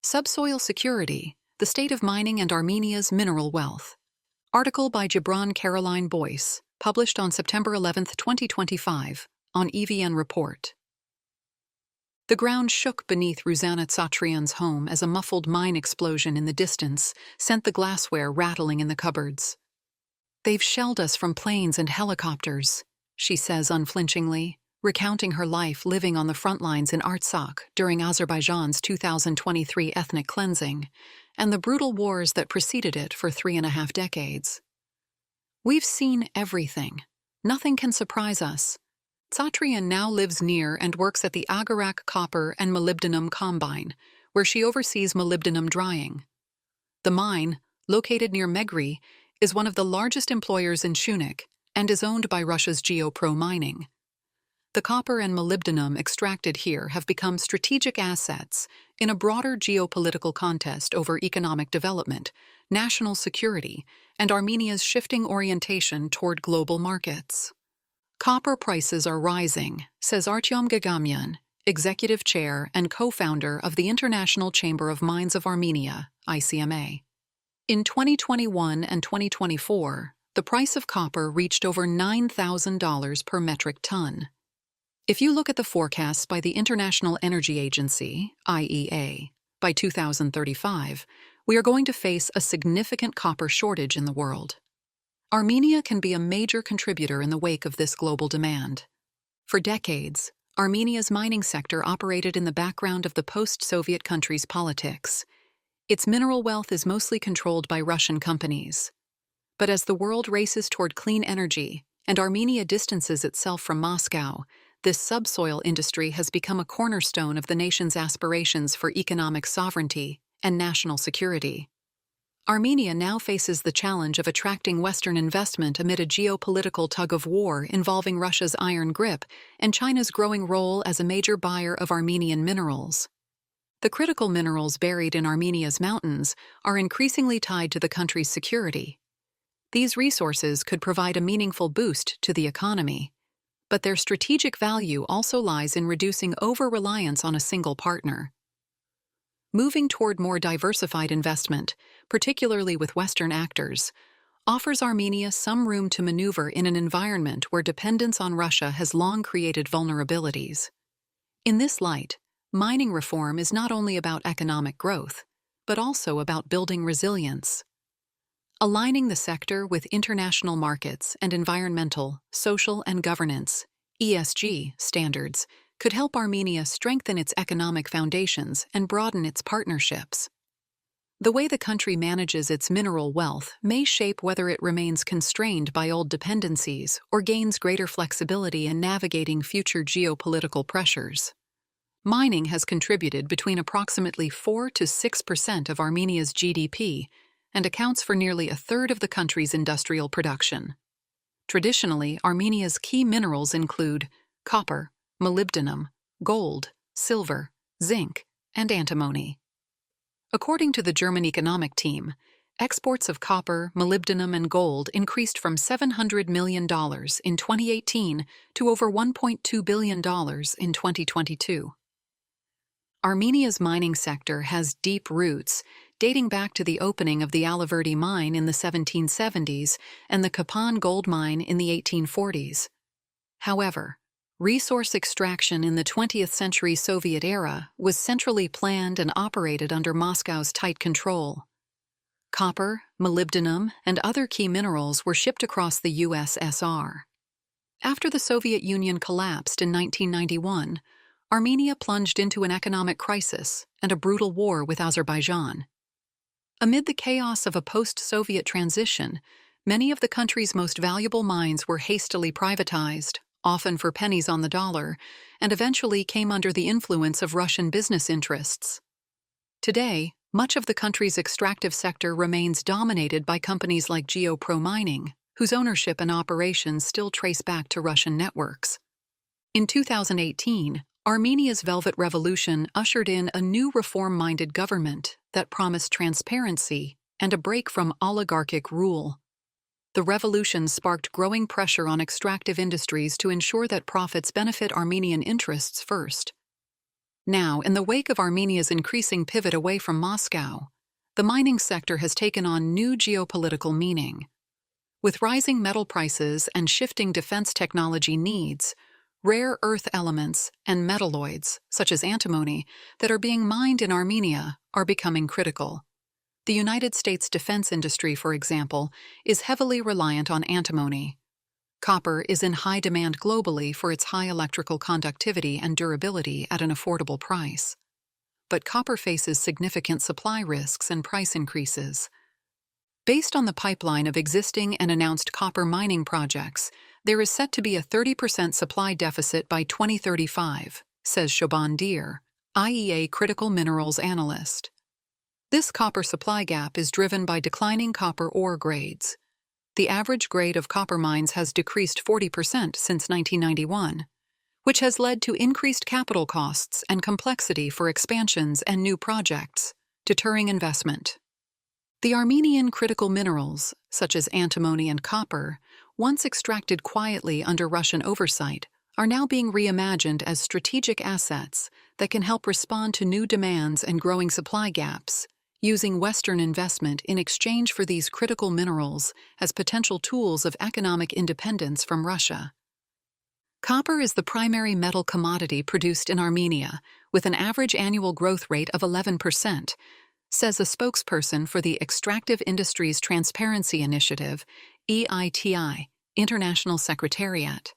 Subsoil Security, the State of Mining and Armenia's Mineral Wealth. Article by Gibran Caroline Boyce, published on September 11, 2025, on EVN Report. The ground shook beneath Ruzana Tsatrian's home as a muffled mine explosion in the distance sent the glassware rattling in the cupboards. "They've shelled us from planes and helicopters," she says unflinchingly, recounting her life living on the front lines in Artsakh during Azerbaijan's 2023 ethnic cleansing, and the brutal wars that preceded it for 3.5 decades. "We've seen everything. Nothing can surprise us." Tsatrian now lives near and works at the Agarak Copper and Molybdenum Combine, where she oversees molybdenum drying. The mine, located near Megri, is one of the largest employers in Shunik and is owned by Russia's GeoPro Mining. The copper and molybdenum extracted here have become strategic assets in a broader geopolitical contest over economic development, national security, and Armenia's shifting orientation toward global markets. "Copper prices are rising," says Artyom Gagamyan, executive chair and co-founder of the International Chamber of Mines of Armenia, ICMA. In 2021 and 2024, the price of copper reached over $9,000 per metric ton. If you look at the forecasts by the International Energy Agency, IEA, by 2035, we are going to face a significant copper shortage in the world. Armenia can be a major contributor in the wake of this global demand. For decades, Armenia's mining sector operated in the background of the post-Soviet country's politics. Its mineral wealth is mostly controlled by Russian companies. But as the world races toward clean energy and Armenia distances itself from Moscow, this subsoil industry has become a cornerstone of the nation's aspirations for economic sovereignty and national security. Armenia now faces the challenge of attracting Western investment amid a geopolitical tug-of-war involving Russia's iron grip and China's growing role as a major buyer of Armenian minerals. The critical minerals buried in Armenia's mountains are increasingly tied to the country's security. These resources could provide a meaningful boost to the economy, but their strategic value also lies in reducing over-reliance on a single partner. Moving toward more diversified investment, particularly with Western actors, offers Armenia some room to maneuver in an environment where dependence on Russia has long created vulnerabilities. In this light, mining reform is not only about economic growth, but also about building resilience. Aligning the sector with international markets and environmental, social, and governance (ESG) standards could help Armenia strengthen its economic foundations and broaden its partnerships. The way the country manages its mineral wealth may shape whether it remains constrained by old dependencies or gains greater flexibility in navigating future geopolitical pressures. Mining has contributed between approximately 4 to 6% of Armenia's GDP and accounts for nearly a third of the country's industrial production. Traditionally, Armenia's key minerals include copper, molybdenum, gold, silver, zinc, and antimony. According to the German economic team, exports of copper, molybdenum, and gold increased from $700 million in 2018 to over $1.2 billion in 2022. Armenia's mining sector has deep roots, dating back to the opening of the Alaverdi mine in the 1770s and the Kapan gold mine in the 1840s. However, resource extraction in the 20th century Soviet era was centrally planned and operated under Moscow's tight control. Copper, molybdenum, and other key minerals were shipped across the USSR. After the Soviet Union collapsed in 1991, Armenia plunged into an economic crisis and a brutal war with Azerbaijan. Amid the chaos of a post-Soviet transition, many of the country's most valuable mines were hastily privatized, often for pennies on the dollar, and eventually came under the influence of Russian business interests. Today, much of the country's extractive sector remains dominated by companies like GeoPro Mining, whose ownership and operations still trace back to Russian networks. In 2018, Armenia's Velvet Revolution ushered in a new reform-minded government that promised transparency and a break from oligarchic rule. The revolution sparked growing pressure on extractive industries to ensure that profits benefit Armenian interests first. Now, in the wake of Armenia's increasing pivot away from Moscow, the mining sector has taken on new geopolitical meaning. With rising metal prices and shifting defense technology needs, rare earth elements and metalloids, such as antimony, that are being mined in Armenia are becoming critical. The United States defense industry, for example, is heavily reliant on antimony. Copper is in high demand globally for its high electrical conductivity and durability at an affordable price. But copper faces significant supply risks and price increases. Based on the pipeline of existing and announced copper mining projects, there is set to be a 30% supply deficit by 2035, says Shoban Deer, IEA critical minerals analyst. This copper supply gap is driven by declining copper ore grades. The average grade of copper mines has decreased 40% since 1991, which has led to increased capital costs and complexity for expansions and new projects, deterring investment. The Armenian critical minerals, such as antimony and copper, once extracted quietly under Russian oversight, are now being reimagined as strategic assets that can help respond to new demands and growing supply gaps, using Western investment in exchange for these critical minerals as potential tools of economic independence from Russia. Copper is the primary metal commodity produced in Armenia, with an average annual growth rate of 11%, says a spokesperson for the Extractive Industries Transparency Initiative, EITI, International Secretariat.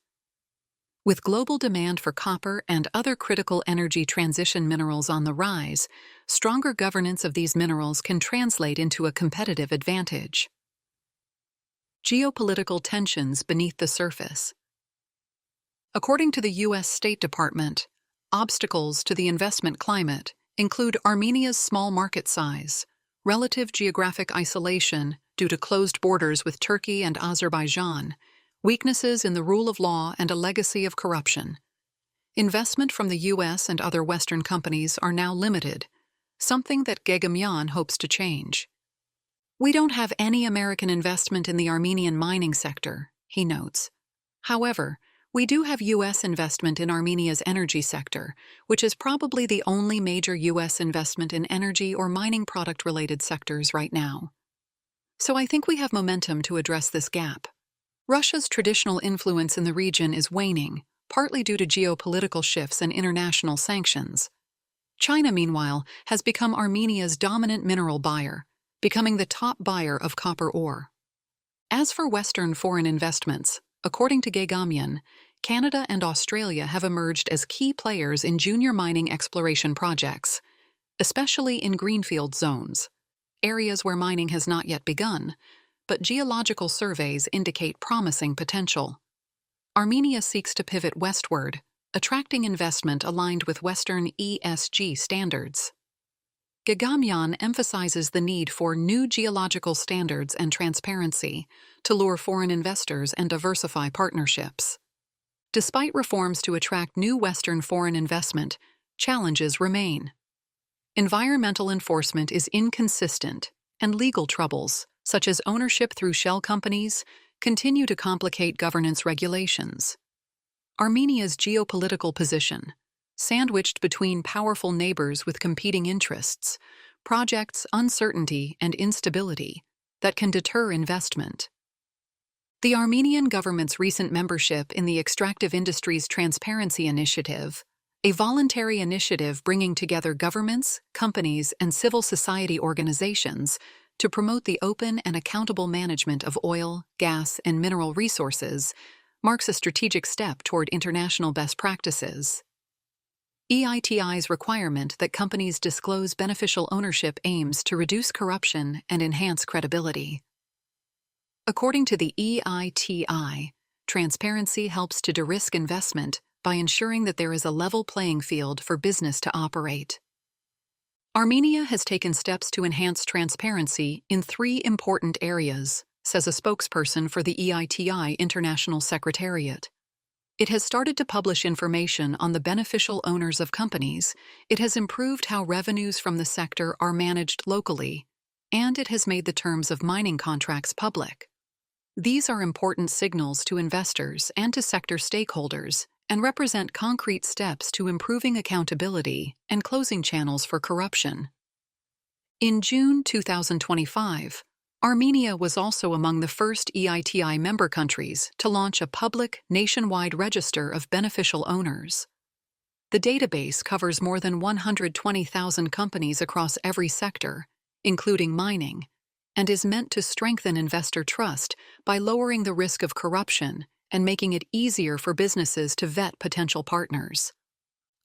With global demand for copper and other critical energy transition minerals on the rise, stronger governance of these minerals can translate into a competitive advantage. Geopolitical tensions beneath the surface. According to the U.S. State Department, obstacles to the investment climate include Armenia's small market size, relative geographic isolation due to closed borders with Turkey and Azerbaijan, weaknesses in the rule of law, and a legacy of corruption. Investment from the U.S. and other Western companies are now limited, something that Gagamian hopes to change. "We don't have any American investment in the Armenian mining sector," he notes. However, we do have U.S. investment in Armenia's energy sector, which is probably the only major U.S. investment in energy or mining product-related sectors right now. So I think we have momentum to address this gap. Russia's traditional influence in the region is waning, partly due to geopolitical shifts and international sanctions. China, meanwhile, has become Armenia's dominant mineral buyer, becoming the top buyer of copper ore. As for Western foreign investments, according to Gagamian, Canada and Australia have emerged as key players in junior mining exploration projects, especially in greenfield zones, areas where mining has not yet begun, but geological surveys indicate promising potential. Armenia seeks to pivot westward, attracting investment aligned with Western ESG standards. Gagamian emphasizes the need for new geological standards and transparency to lure foreign investors and diversify partnerships. Despite reforms to attract new Western foreign investment, challenges remain. Environmental enforcement is inconsistent, and legal troubles, such as ownership through shell companies, continue to complicate governance regulations. Armenia's geopolitical position, sandwiched between powerful neighbors with competing interests, projects uncertainty and instability that can deter investment. The Armenian government's recent membership in the Extractive Industries Transparency Initiative, a voluntary initiative bringing together governments, companies, and civil society organizations to promote the open and accountable management of oil, gas, and mineral resources, marks a strategic step toward international best practices. EITI's requirement that companies disclose beneficial ownership aims to reduce corruption and enhance credibility. According to the EITI, transparency helps to de-risk investment by ensuring that there is a level playing field for business to operate. Armenia has taken steps to enhance transparency in 3 important areas, says a spokesperson for the EITI International Secretariat. It has started to publish information on the beneficial owners of companies, it has improved how revenues from the sector are managed locally, and it has made the terms of mining contracts public. These are important signals to investors and to sector stakeholders and represent concrete steps to improving accountability and closing channels for corruption. In June 2025, Armenia was also among the first EITI member countries to launch a public, nationwide register of beneficial owners. The database covers more than 120,000 companies across every sector, including mining, and is meant to strengthen investor trust by lowering the risk of corruption and making it easier for businesses to vet potential partners.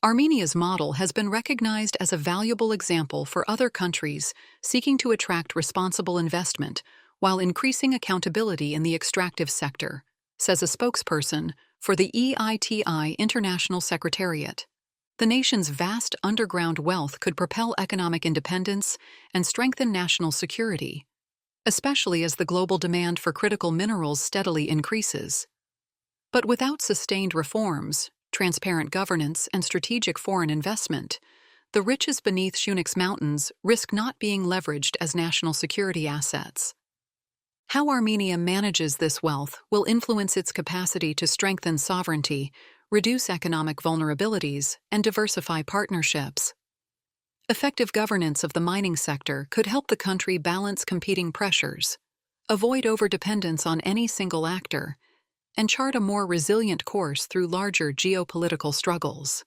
Armenia's model has been recognized as a valuable example for other countries seeking to attract responsible investment while increasing accountability in the extractive sector, says a spokesperson for the EITI International Secretariat. The nation's vast underground wealth could propel economic independence and strengthen national security, especially as the global demand for critical minerals steadily increases. But without sustained reforms, transparent governance, and strategic foreign investment, the riches beneath Shunix Mountains risk not being leveraged as national security assets. How Armenia manages this wealth will influence its capacity to strengthen sovereignty, reduce economic vulnerabilities, and diversify partnerships. Effective governance of the mining sector could help the country balance competing pressures, avoid overdependence on any single actor, and chart a more resilient course through larger geopolitical struggles.